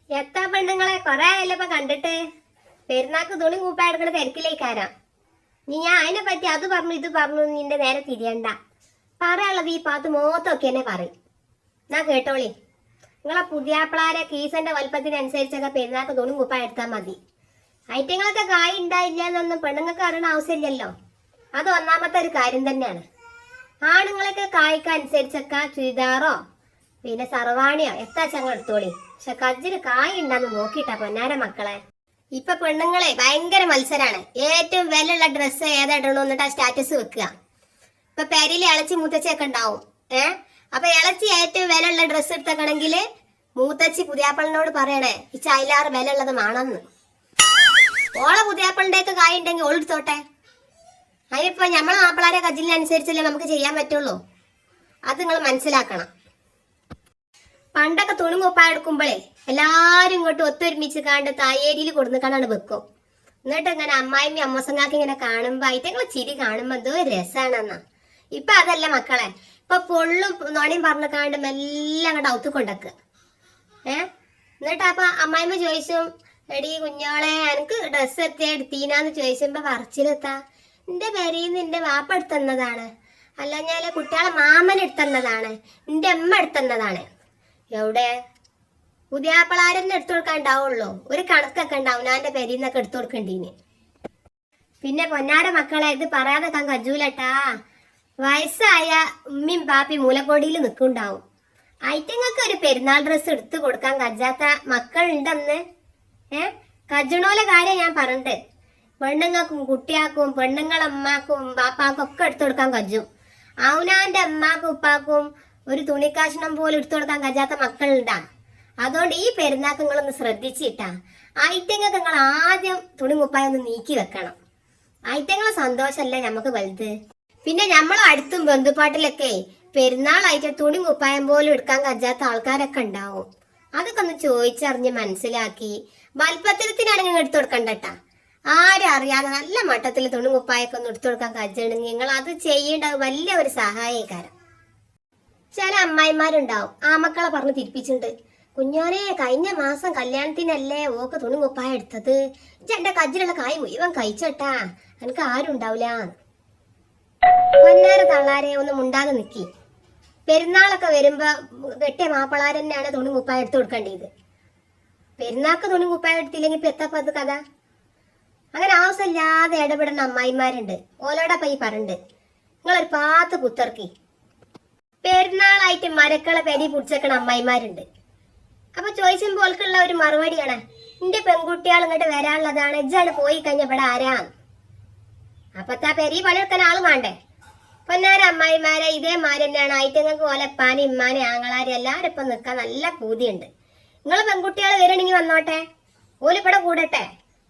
എത്താ പെണ്ണുങ്ങളെ കൊറേ ആയല്ലോ ഇപ്പൊ കണ്ടിട്ട്. പെരുന്നാക്ക് തുണി കൂപ്പാ എടുക്കണ തിരക്കിലേക്കാരാ. നീ ഞാൻ അതിനെ പറ്റി അത് പറഞ്ഞു ഇത് പറഞ്ഞു നിന്റെ നേരെ തിരിയണ്ട. പറയാനുള്ളത് ഈ പാത്ത് മോത്തൊക്കെ എന്നെ പറയും. എന്നാ കേട്ടോളി, നിങ്ങളെ പുതിയാപ്പിളാരെ കീസന്റെ വലുപ്പത്തിനനുസരിച്ചൊക്കെ പെരുന്നാക്ക് തുണി കൂപ്പാ എടുത്താൽ മതി. ഐറ്റങ്ങളൊക്കെ കായ് ഉണ്ടായില്ല എന്നൊന്നും പെണ്ണുങ്ങൾക്ക് അറിയണ ആവശ്യമില്ലല്ലോ. അത് ഒന്നാമത്തെ ഒരു കാര്യം തന്നെയാണ്. ആണുങ്ങളൊക്കെ കായ്ക്ക് അനുസരിച്ചൊക്കെ ചുരിദാറോ പിന്നെ സർവാണിയോ എത്താ ചങ്ങ എടുത്തോളി. പക്ഷെ കജ്ജിന് കായ് ഉണ്ടാന്ന് നോക്കിട്ടാ പൊന്നാര മക്കളെ. ഇപ്പൊ പെണ്ണുങ്ങളെ ഭയങ്കര മത്സരാണ്. ഏറ്റവും വിലയുള്ള ഡ്രസ്സ് ഏതാ ഇടണോ എന്നിട്ട് ആ സ്റ്റാറ്റസ് വെക്കുക. ഇപ്പൊ പെരിയിൽ ഇളച്ചി മൂത്തച്ചിയൊക്കെ ഉണ്ടാവും. അപ്പൊ ഇളച്ചി ഏറ്റവും വിലയുള്ള ഡ്രസ്സ് എടുത്തേക്കണമെങ്കിൽ മൂത്തച്ചി പുതിയാപ്പളിനോട് പറയണേ ഈ ചൈലാറ് വില ഉള്ളത് വേണമെന്ന്. ഓളെ പുതിയാപ്പളിന്റെ ഒക്കെ കായ് ഉണ്ടെങ്കിൽ ഓളെടുത്തോട്ടെ. അതിനിപ്പോ നമ്മളെ മാപ്പിളാരെ കജ്ജിനനുസരിച്ചല്ലേ നമുക്ക് ചെയ്യാൻ പറ്റുള്ളൂ. അത് നിങ്ങൾ മനസ്സിലാക്കണം. പണ്ടൊക്കെ തുണി കുപ്പായ എടുക്കുമ്പോഴേ എല്ലാരും ഇങ്ങോട്ട് ഒത്തൊരുമിച്ച് കണ്ട് തായേരിയിൽ കൊടുന്നിക്കാണ്ടാണ് വെക്കും. എന്നിട്ട് ഇങ്ങനെ അമ്മായിമ്മ അമ്മസങ്ങാക്ക് ഇങ്ങനെ കാണുമ്പോ അതിന്റെ ചിരി കാണുമ്പോ എന്തോ രസാണെന്നാ. ഇപ്പൊ അതല്ല മക്കളെ. ഇപ്പൊ പൊള്ളും നോണിയും പറഞ്ഞു കാണ്ട് മെല്ലെ അങ്ങോട്ട് ഔത്ത് കൊണ്ടക്കുക. എന്നിട്ട് അപ്പൊ അമ്മായിമ്മ ചോദിച്ചു, എടി കുഞ്ഞോളെ എനിക്ക് ഡ്രസ്സ് എത്തിയാ എടുത്തീനാന്ന് ചോദിച്ചുമ്പോ പറച്ചിലെത്താ എന്റെ പെരീന്ന് എന്റെ വാപ്പ എടുത്തന്നതാണ്, അല്ല ഞാൻ കുട്ടികളെ മാമൻ എടുത്തന്നതാണ്, എന്റെ അമ്മ എടുത്തന്നതാണ്. എവിടെ പുതിയാപ്പിളാരെന്നെ എടുത്തു കൊടുക്കാൻ ഉണ്ടാവുള്ളൂ. ഒരു കണക്കൊക്കെ ഉണ്ടാവും ഞാൻ എന്റെ പെരീന്നൊക്കെ എടുത്തു കൊടുക്കണ്ടീന്. പിന്നെ പൊന്നാര മക്കളെ ഇത് പറയാതെ താൻ കജൂലട്ടാ. വയസ്സായ ഉമ്മയും പാപ്പി മൂലക്കോടിയിൽ നിൽക്കുണ്ടാവും. ഐറ്റങ്ങൾക്ക് ഒരു പെരുന്നാൾ ഡ്രസ്സ് എടുത്തു കൊടുക്കാൻ കജാത്ത മക്കളുണ്ടെന്ന്. കജണോലെ കാര്യം ഞാൻ പറഞ്ഞിട്ട്. പെണ്ണുങ്ങൾക്കും കുട്ടിയാക്കും പെണ്ണുങ്ങളമ്മക്കും പാപ്പാക്കും ഒക്കെ എടുത്തു കൊടുക്കാൻ കജും. അവനാന്റെ അമ്മാക്കും ഉപ്പാക്കും ഒരു തുണിക്കാശണം പോലും എടുത്തു കൊടുക്കാൻ കജാത്ത മക്കളുണ്ടാ. അതുകൊണ്ട് ഈ പെരുന്നാക്ക് നിങ്ങളൊന്ന് ശ്രദ്ധിച്ചിട്ടാ. ഐറ്റങ്ങൾക്ക് നിങ്ങൾ ആദ്യം തുണി മുപ്പായി ഒന്ന് നീക്കി വെക്കണം. ഐറ്റങ്ങളെ സന്തോഷമല്ലേ നമുക്ക് വലുത്. പിന്നെ നമ്മളെ അടുത്തും ബന്ധുപ്പാട്ടിലൊക്കെ പെരുന്നാളായിട്ട് തുണി മുപ്പായം പോലും എടുക്കാൻ കജാത്ത ആൾക്കാരൊക്കെ ഉണ്ടാവും. അതൊക്കെ ഒന്ന് ചോദിച്ചറിഞ്ഞ് മനസ്സിലാക്കി വൽപ്പത്തിരത്തിനാണെങ്കിൽ എടുത്തു കൊടുക്കണ്ടട്ടാ. ആരും അറിയാതെ നല്ല മട്ടത്തിൽ തുണി മുപ്പായൊക്കെ ഒന്ന് എടുത്തു കൊടുക്കാൻ കജ്ജണെങ്കിൽ നിങ്ങൾ അത് ചെയ്യേണ്ട വലിയ ഒരു സഹായകാരം. ചില അമ്മായിമാരുണ്ടാവും ആ മക്കളെ പറഞ്ഞ് തിരിപ്പിച്ചിട്ടുണ്ട്. കുഞ്ഞോനെ കഴിഞ്ഞ മാസം കല്യാണത്തിനല്ലേ ഓക്ക് തുണി മുപ്പായ എടുത്തത്, എന്റെ കജ്ജിലുള്ള കായ് മുഴുവൻ കഴിച്ചട്ടാ, എനിക്ക് ആരും ഉണ്ടാവില്ല. പൊന്നാര തള്ളാരെ ഒന്ന് മുണ്ടാതെ നിക്കി. പെരുന്നാളൊക്കെ വരുമ്പോ കെട്ടിയ മാപ്പിളാർ തന്നെയാണ് തുണി മുപ്പായ എടുത്തു കൊടുക്കേണ്ടത്. പെരുന്നാൾക്ക് തുണി മുപ്പായ എടുത്തില്ലെങ്കിൽ ഇപ്പൊ എത്തപ്പത് കഥ. അങ്ങനെ ആവശ്യമില്ലാതെ ഇടപെടുന്ന അമ്മായിമാരുണ്ട്. ഓലോടപ്പ ഈ പറഞ്ഞിട്ട് നിങ്ങളൊരു പാത്ത് കുത്തിറക്കി. പെരുന്നാളായിട്ട് മരക്കളെ പെരി പിടിച്ചേക്കണ അമ്മായിമാരുണ്ട്. അപ്പൊ ചോദിച്ചുമ്പോൾ ഓൾക്കുള്ള ഒരു മറുപടിയാണ്, എന്റെ പെൺകുട്ടികൾ ഇങ്ങോട്ട് വരാനുള്ളതാണ്, ഇജ്ജാണ് പോയി കഴിഞ്ഞ ഇവിടെ ആരാ. അപ്പത്താ പെരി പണിയെടുക്കാൻ ആള് വേണ്ടേ. പൊന്നാര അമ്മായിമാരെ ഇതേമാര് തന്നെയാണ്. ഐറ്റങ്ങൾക്ക് ഓലപ്പാനെ ഇമ്മാനെ ആങ്ങളാരെ എല്ലാവരും ഇപ്പൊ നിൽക്കാൻ നല്ല പൂതിയുണ്ട്. നിങ്ങൾ പെൺകുട്ടികൾ വരണെങ്കിൽ വന്നോട്ടെ, ഓലിപ്പടെ കൂടട്ടെ.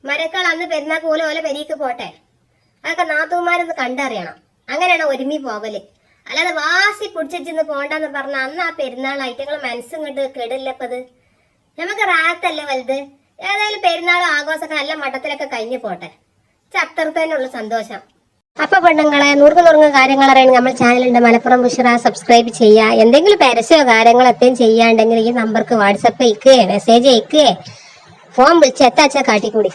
മരക്കൾ അന്ന് പെരുന്നാക്ക് ഓല പെരീക്ക് പോട്ടെ. അതൊക്കെ നാത്തൂമാരൊന്ന് കണ്ടറിയണം. അങ്ങനെയാണ് ഒരുമി പോകല്. അല്ലാതെ വാസി പിടിച്ചിന്ന് പോണ്ടെന്ന് പറഞ്ഞ അന്ന് ആ പെരുന്നാൾ ഐറ്റങ്ങൾ മനസ്സിങ്ങോട്ട് കെടില്ലപ്പത്. നമുക്ക് റാത്തല്ലേ വലുത്. ഏതായാലും പെരുന്നാളും ആഘോഷമൊക്കെ നല്ല മട്ടത്തിലൊക്കെ കഴിഞ്ഞു പോട്ടെ. അത്രത്തേനുള്ള സന്തോഷം. അപ്പൊ പെണ്ണുങ്ങളെ നുറുങ്ങ കാര്യങ്ങൾ അറിയണമെങ്കിൽ നമ്മൾ ചാനലുണ്ട് മലപ്പുറം ബുഷറ, സബ്സ്ക്രൈബ് ചെയ്യുക. എന്തെങ്കിലും പരസ്യമോ കാര്യങ്ങളോ എത്തേം ചെയ്യാണ്ടെങ്കിൽ ഈ നമ്പർക്ക് വാട്സപ്പ് അയക്കുകയെ മെസ്സേജ് അയക്കുകയെ ഫോൺ വിളിച്ച് എത്താച്ചാ കാട്ടിക്കൂടി.